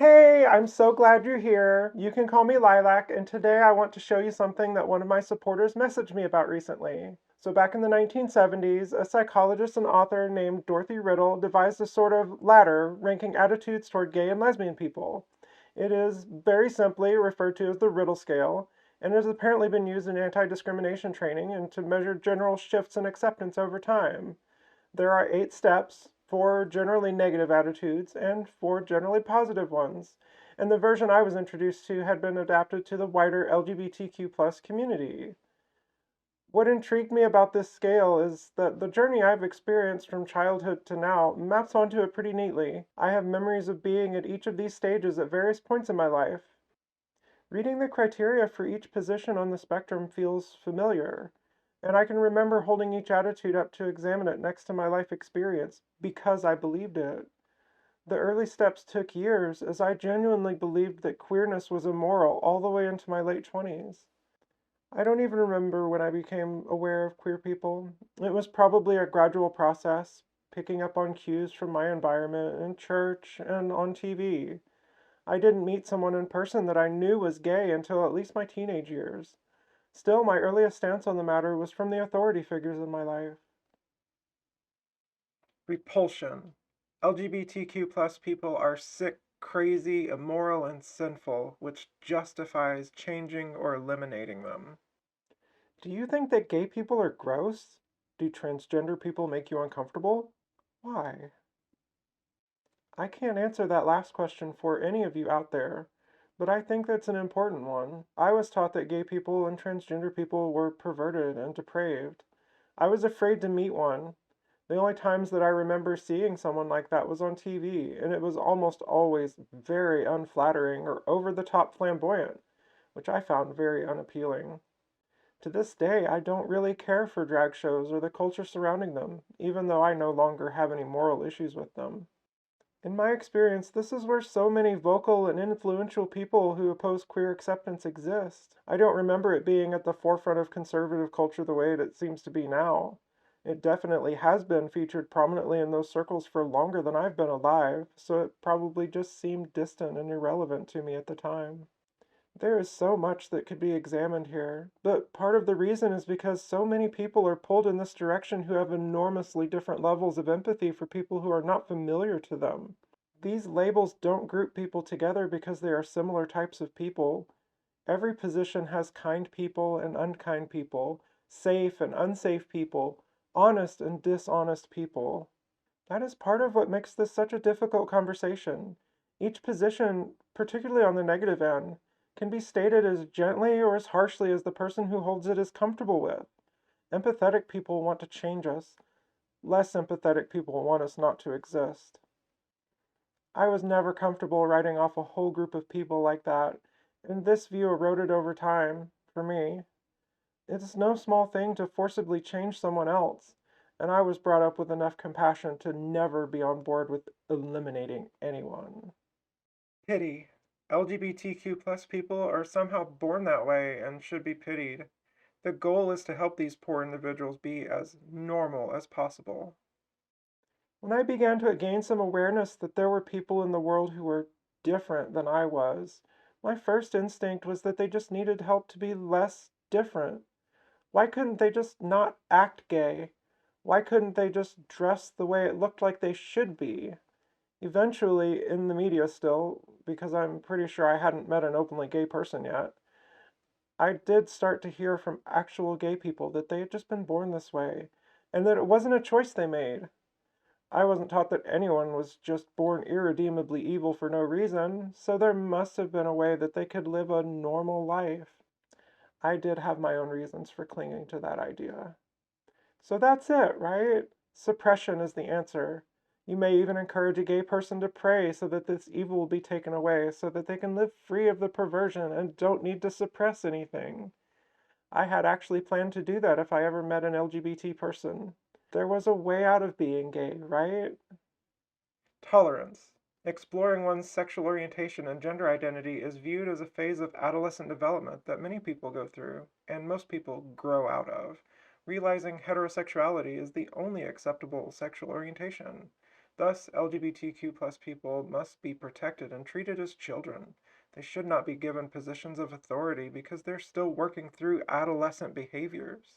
Hey, I'm so glad you're here. You can call me Lilac, and today I want to show you something that one of my supporters messaged me about recently. So, back in the 1970s, a psychologist and author named Dorothy Riddle devised a sort of ladder ranking attitudes toward gay and lesbian people. It is very simply referred to as the Riddle Scale, and it has apparently been used in anti discrimination training and to measure general shifts in acceptance over time. There are 8 steps, 4 generally negative attitudes and 4 generally positive ones. And the version I was introduced to had been adapted to the wider LGBTQ plus community. What intrigued me about this scale is that the journey I've experienced from childhood to now maps onto it pretty neatly. I have memories of being at each of these stages at various points in my life. Reading the criteria for each position on the spectrum feels familiar, and I can remember holding each attitude up to examine it next to my life experience because I believed it. The early steps took years, as I genuinely believed that queerness was immoral all the way into my late 20s. I don't even remember when I became aware of queer people. It was probably a gradual process, picking up on cues from my environment in church and on TV. I didn't meet someone in person that I knew was gay until at least my teenage years. Still, my earliest stance on the matter was from the authority figures in my life. Repulsion. LGBTQ plus people are sick, crazy, immoral, and sinful, which justifies changing or eliminating them. Do you think that gay people are gross? Do transgender people make you uncomfortable? Why? I can't answer that last question for any of you out there, but I think that's an important one. I was taught that gay people and transgender people were perverted and depraved. I was afraid to meet one. The only times that I remember seeing someone like that was on TV, and it was almost always very unflattering or over the top flamboyant, which I found very unappealing. To this day, I don't really care for drag shows or the culture surrounding them, even though I no longer have any moral issues with them. In my experience, this is where so many vocal and influential people who oppose queer acceptance exist. I don't remember it being at the forefront of conservative culture the way it seems to be now. It definitely has been featured prominently in those circles for longer than I've been alive, so it probably just seemed distant and irrelevant to me at the time. There is so much that could be examined here, but part of the reason is because so many people are pulled in this direction who have enormously different levels of empathy for people who are not familiar to them. These labels don't group people together because they are similar types of people. Every position has kind people and unkind people, safe and unsafe people, honest and dishonest people. That is part of what makes this such a difficult conversation. Each position, particularly on the negative end, can be stated as gently or as harshly as the person who holds it is comfortable with. Empathetic people want to change us. Less empathetic people want us not to exist. I was never comfortable writing off a whole group of people like that, and this view eroded over time, for me. It's no small thing to forcibly change someone else, and I was brought up with enough compassion to never be on board with eliminating anyone. Pity. LGBTQ plus people are somehow born that way and should be pitied. The goal is to help these poor individuals be as normal as possible. When I began to gain some awareness that there were people in the world who were different than I was, my first instinct was that they just needed help to be less different. Why couldn't they just not act gay? Why couldn't they just dress the way it looked like they should be? Eventually, in the media still, because I'm pretty sure I hadn't met an openly gay person yet, I did start to hear from actual gay people that they had just been born this way, and that it wasn't a choice they made. I wasn't taught that anyone was just born irredeemably evil for no reason, so there must have been a way that they could live a normal life. I did have my own reasons for clinging to that idea. So that's it, right? Suppression is the answer. You may even encourage a gay person to pray so that this evil will be taken away, so that they can live free of the perversion and don't need to suppress anything. I had actually planned to do that if I ever met an LGBT person. There was a way out of being gay, right? Tolerance. Exploring one's sexual orientation and gender identity is viewed as a phase of adolescent development that many people go through, and most people grow out of, realizing heterosexuality is the only acceptable sexual orientation. Thus, LGBTQ plus people must be protected and treated as children. They should not be given positions of authority because they're still working through adolescent behaviors.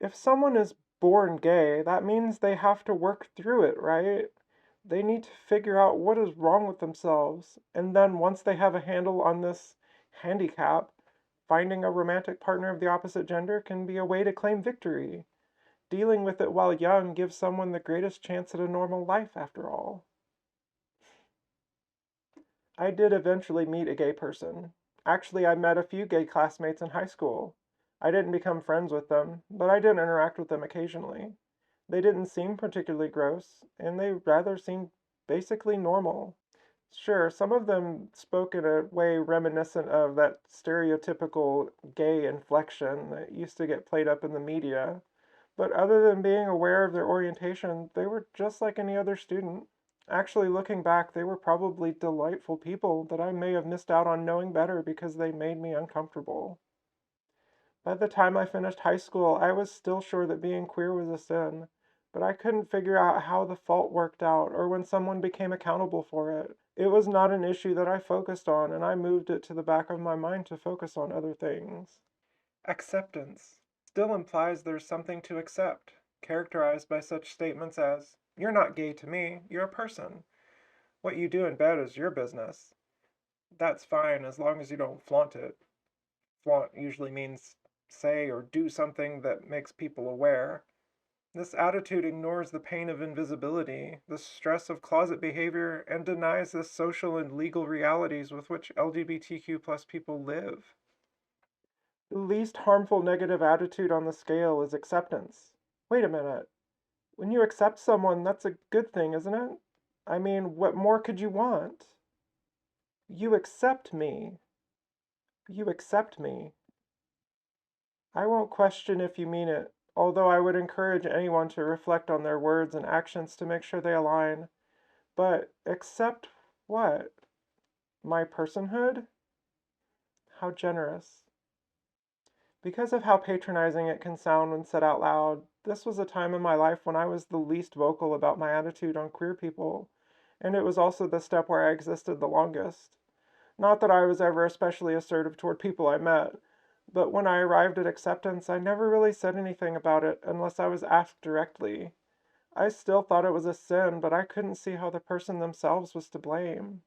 If someone is born gay, that means they have to work through it, right? They need to figure out what is wrong with themselves, and then once they have a handle on this handicap, finding a romantic partner of the opposite gender can be a way to claim victory. Dealing with it while young gives someone the greatest chance at a normal life, after all. I did eventually meet a gay person. Actually, I met a few gay classmates in high school. I didn't become friends with them, but I did interact with them occasionally. They didn't seem particularly gross, and they rather seemed basically normal. Sure, some of them spoke in a way reminiscent of that stereotypical gay inflection that used to get played up in the media, but other than being aware of their orientation, they were just like any other student. Actually, looking back, they were probably delightful people that I may have missed out on knowing better because they made me uncomfortable. By the time I finished high school, I was still sure that being queer was a sin, but I couldn't figure out how the fault worked out or when someone became accountable for it. It was not an issue that I focused on, and I moved it to the back of my mind to focus on other things. Acceptance still implies there's something to accept, characterized by such statements as, "You're not gay to me, you're a person. What you do in bed is your business." That's fine as long as you don't flaunt it. Flaunt usually means say or do something that makes people aware. This attitude ignores the pain of invisibility, the stress of closet behavior, and denies the social and legal realities with which LGBTQ plus people live. The least harmful negative attitude on the scale is acceptance. Wait a minute. When you accept someone, that's a good thing, isn't it? I mean, what more could you want? You accept me. You accept me. I won't question if you mean it, although I would encourage anyone to reflect on their words and actions to make sure they align. But accept what? My personhood? How generous. Because of how patronizing it can sound when said out loud, this was a time in my life when I was the least vocal about my attitude on queer people, and it was also the step where I existed the longest. Not that I was ever especially assertive toward people I met, but when I arrived at acceptance, I never really said anything about it unless I was asked directly. I still thought it was a sin, but I couldn't see how the person themselves was to blame.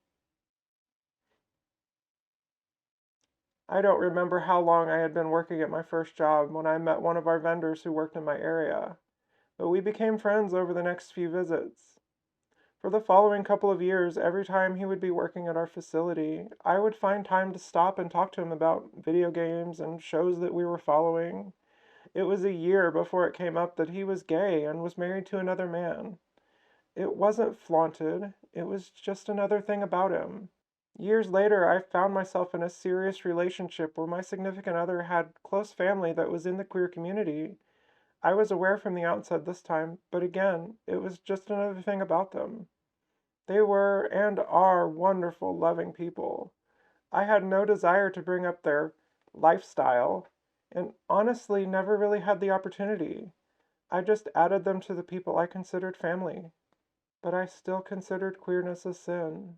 I don't remember how long I had been working at my first job when I met one of our vendors who worked in my area, but we became friends over the next few visits. For the following couple of years, every time he would be working at our facility, I would find time to stop and talk to him about video games and shows that we were following. It was a year before it came up that he was gay and was married to another man. It wasn't flaunted, it was just another thing about him. Years later, I found myself in a serious relationship where my significant other had close family that was in the queer community. I was aware from the outset this time, but again, it was just another thing about them. They were and are wonderful, loving people. I had no desire to bring up their lifestyle, and honestly never really had the opportunity. I just added them to the people I considered family. But I still considered queerness a sin.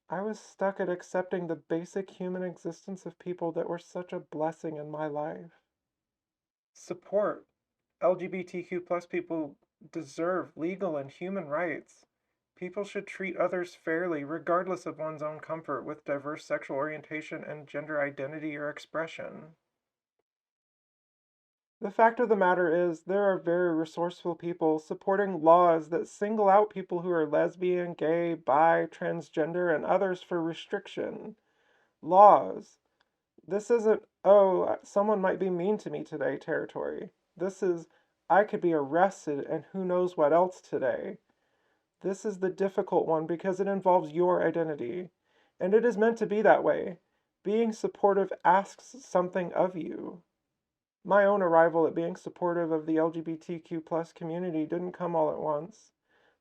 I was stuck at accepting the basic human existence of people that were such a blessing in my life. Support. LGBTQ plus people deserve legal and human rights. People should treat others fairly, regardless of one's own comfort with diverse sexual orientation and gender identity or expression. The fact of the matter is, there are very resourceful people supporting laws that single out people who are lesbian, gay, bi, transgender, and others for restriction. Laws. This isn't, oh, someone might be mean to me today territory. This is, I could be arrested and who knows what else today. This is the difficult one because it involves your identity. And it is meant to be that way. Being supportive asks something of you. My own arrival at being supportive of the LGBTQ plus community didn't come all at once.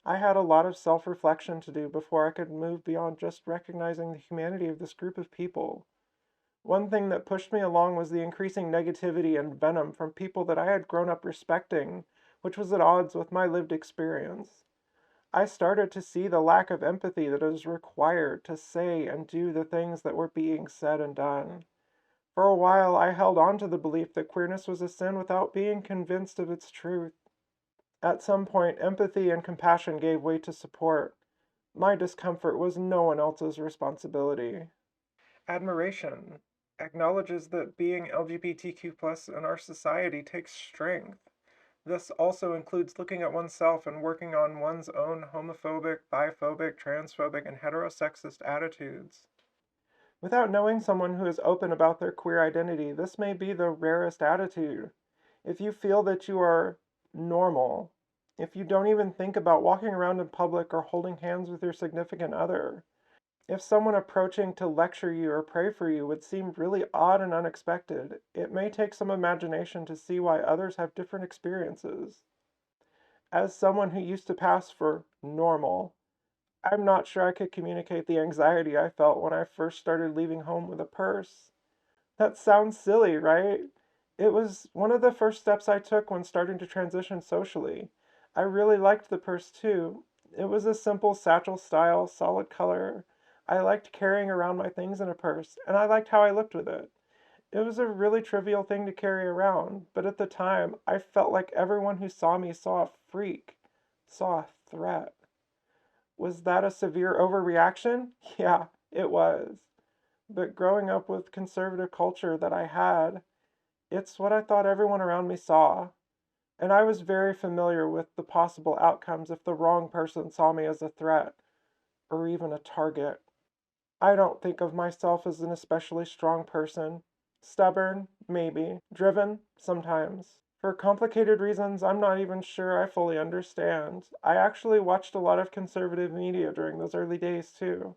I had a lot of self-reflection to do before I could move beyond just recognizing the humanity of this group of people. One thing that pushed me along was the increasing negativity and venom from people that I had grown up respecting, which was at odds with my lived experience. I started to see the lack of empathy that is required to say and do the things that were being said and done. For a while, I held on to the belief that queerness was a sin without being convinced of its truth. At some point, empathy and compassion gave way to support. My discomfort was no one else's responsibility. Admiration acknowledges that being LGBTQ plus in our society takes strength. This also includes looking at oneself and working on one's own homophobic, biphobic, transphobic, and heterosexist attitudes. Without knowing someone who is open about their queer identity, this may be the rarest attitude. If you feel that you are normal, if you don't even think about walking around in public or holding hands with your significant other, if someone approaching to lecture you or pray for you would seem really odd and unexpected, it may take some imagination to see why others have different experiences. As someone who used to pass for normal, I'm not sure I could communicate the anxiety I felt when I first started leaving home with a purse. That sounds silly, right? It was one of the first steps I took when starting to transition socially. I really liked the purse too. It was a simple satchel style, solid color. I liked carrying around my things in a purse, and I liked how I looked with it. It was a really trivial thing to carry around, but at the time, I felt like everyone who saw me saw a freak, saw a threat. Was that a severe overreaction? Yeah, it was. But growing up with conservative culture that I had, it's what I thought everyone around me saw. And I was very familiar with the possible outcomes if the wrong person saw me as a threat or even a target. I don't think of myself as an especially strong person. Stubborn, maybe. Driven, sometimes. For complicated reasons I'm not even sure I fully understand. I actually watched a lot of conservative media during those early days, too.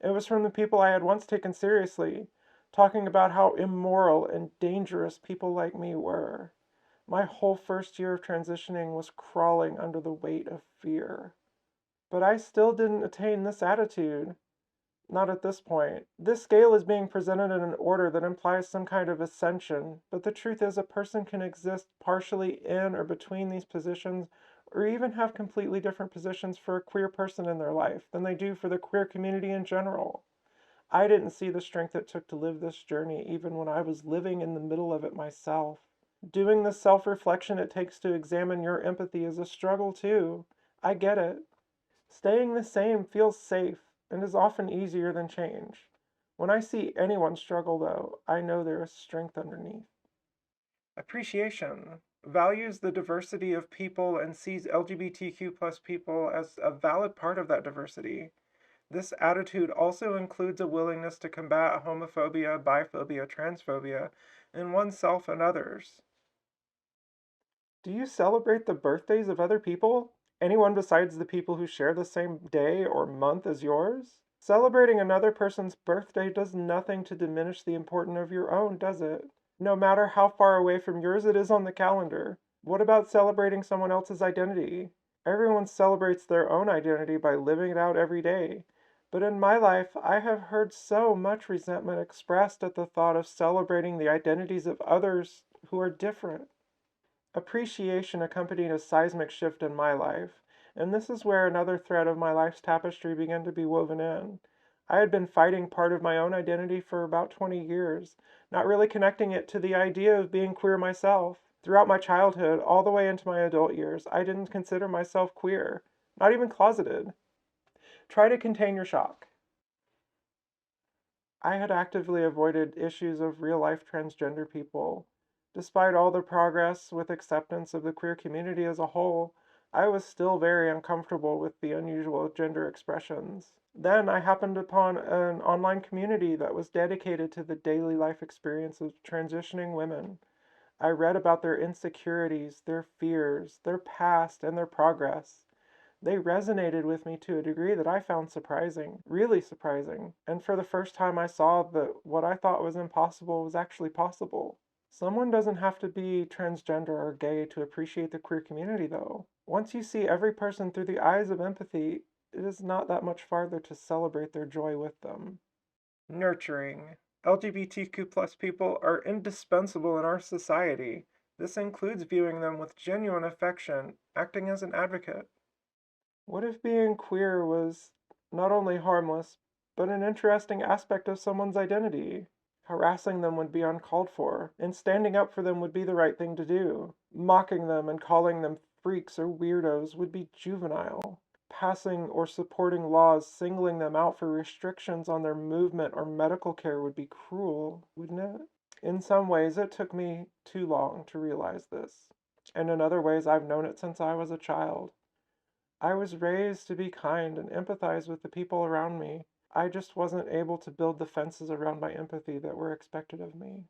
It was from the people I had once taken seriously, talking about how immoral and dangerous people like me were. My whole first year of transitioning was crawling under the weight of fear. But I still didn't attain this attitude. Not at this point. This scale is being presented in an order that implies some kind of ascension, but the truth is a person can exist partially in or between these positions, or even have completely different positions for a queer person in their life than they do for the queer community in general. I didn't see the strength it took to live this journey even when I was living in the middle of it myself. Doing the self reflection it takes to examine your empathy is a struggle too. I get it. Staying the same feels safe and is often easier than change. When I see anyone struggle, though, I know there is strength underneath. Appreciation values the diversity of people and sees LGBTQ plus people as a valid part of that diversity. This attitude also includes a willingness to combat homophobia, biphobia, transphobia in oneself and others. Do you celebrate the birthdays of other people? Anyone besides the people who share the same day or month as yours? Celebrating another person's birthday does nothing to diminish the importance of your own, does it? No matter how far away from yours it is on the calendar. What about celebrating someone else's identity? Everyone celebrates their own identity by living it out every day. But in my life, I have heard so much resentment expressed at the thought of celebrating the identities of others who are different. Appreciation accompanied a seismic shift in my life, and this is where another thread of my life's tapestry began to be woven in. I had been fighting part of my own identity for about 20 years, not really connecting it to the idea of being queer myself. Throughout my childhood, all the way into my adult years, I didn't consider myself queer, not even closeted. Try to contain your shock. I had actively avoided issues of real life transgender people. Despite all the progress with acceptance of the queer community as a whole, I was still very uncomfortable with the unusual gender expressions. Then I happened upon an online community that was dedicated to the daily life experience of transitioning women. I read about their insecurities, their fears, their past, and their progress. They resonated with me to a degree that I found surprising, really surprising. And for the first time, I saw that what I thought was impossible was actually possible. Someone doesn't have to be transgender or gay to appreciate the queer community, though. Once you see every person through the eyes of empathy, it is not that much farther to celebrate their joy with them. Nurturing. LGBTQ plus people are indispensable in our society. This includes viewing them with genuine affection, acting as an advocate. What if being queer was not only harmless, but an interesting aspect of someone's identity? Harassing them would be uncalled for, and standing up for them would be the right thing to do. Mocking them and calling them freaks or weirdos would be juvenile. Passing or supporting laws singling them out for restrictions on their movement or medical care would be cruel, wouldn't it? In some ways, it took me too long to realize this, and in other ways, I've known it since I was a child. I was raised to be kind and empathize with the people around me. I just wasn't able to build the fences around my empathy that were expected of me.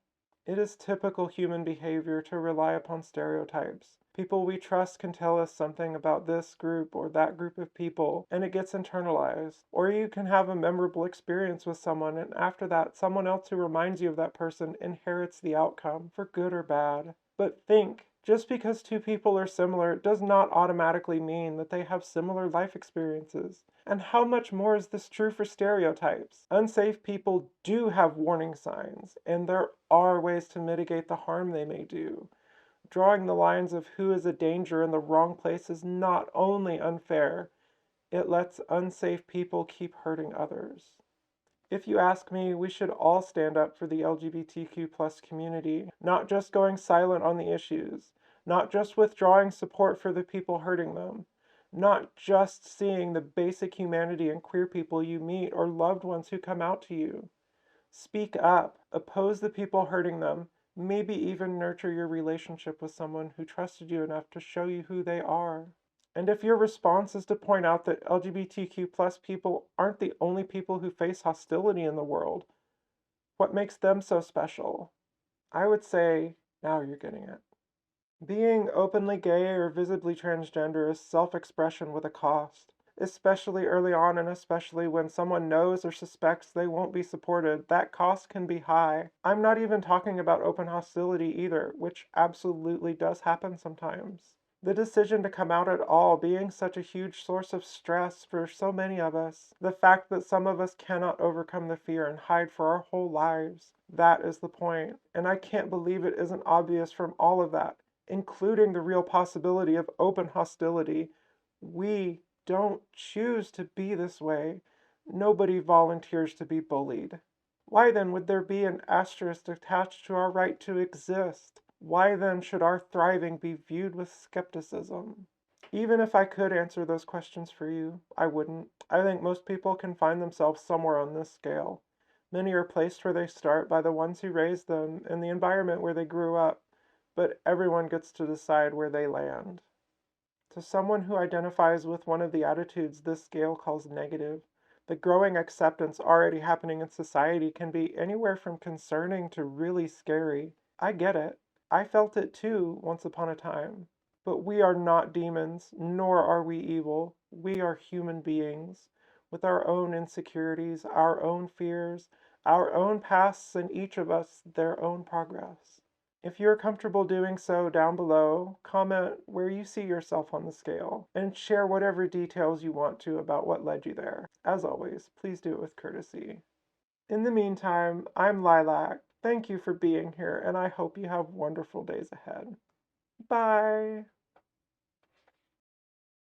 It is typical human behavior to rely upon stereotypes. People we trust can tell us something about this group or that group of people, and it gets internalized. Or you can have a memorable experience with someone, and after that, someone else who reminds you of that person inherits the outcome, for good or bad. But think, just because two people are similar does not automatically mean that they have similar life experiences. And how much more is this true for stereotypes? Unsafe people do have warning signs, and there are ways to mitigate the harm they may do. Drawing the lines of who is a danger in the wrong place is not only unfair, it lets unsafe people keep hurting others. If you ask me, we should all stand up for the LGBTQ plus community, not just going silent on the issues, not just withdrawing support for the people hurting them, not just seeing the basic humanity in queer people you meet or loved ones who come out to you. Speak up, oppose the people hurting them, maybe even nurture your relationship with someone who trusted you enough to show you who they are. And if your response is to point out that LGBTQ plus people aren't the only people who face hostility in the world, what makes them so special? I would say, now you're getting it. Being openly gay or visibly transgender is self-expression with a cost, especially early on and especially when someone knows or suspects they won't be supported. That cost can be high. I'm not even talking about open hostility either, which absolutely does happen sometimes. The decision to come out at all being such a huge source of stress for so many of us, the fact that some of us cannot overcome the fear and hide for our whole lives, that is the point. And I can't believe it isn't obvious from all of that, including the real possibility of open hostility. We don't choose to be this way. Nobody volunteers to be bullied. Why then would there be an asterisk attached to our right to exist? Why then should our thriving be viewed with skepticism? Even if I could answer those questions for you, I wouldn't. I think most people can find themselves somewhere on this scale. Many are placed where they start by the ones who raised them and the environment where they grew up, but everyone gets to decide where they land. To someone who identifies with one of the attitudes this scale calls negative, the growing acceptance already happening in society can be anywhere from concerning to really scary. I get it. I felt it too once upon a time. But we are not demons, nor are we evil. We are human beings with our own insecurities, our own fears, our own pasts, and each of us their own progress. If you're comfortable doing so down below, comment where you see yourself on the scale, and share whatever details you want to about what led you there. As always, please do it with courtesy. In the meantime, I'm Lilac. Thank you for being here, and I hope you have wonderful days ahead. Bye!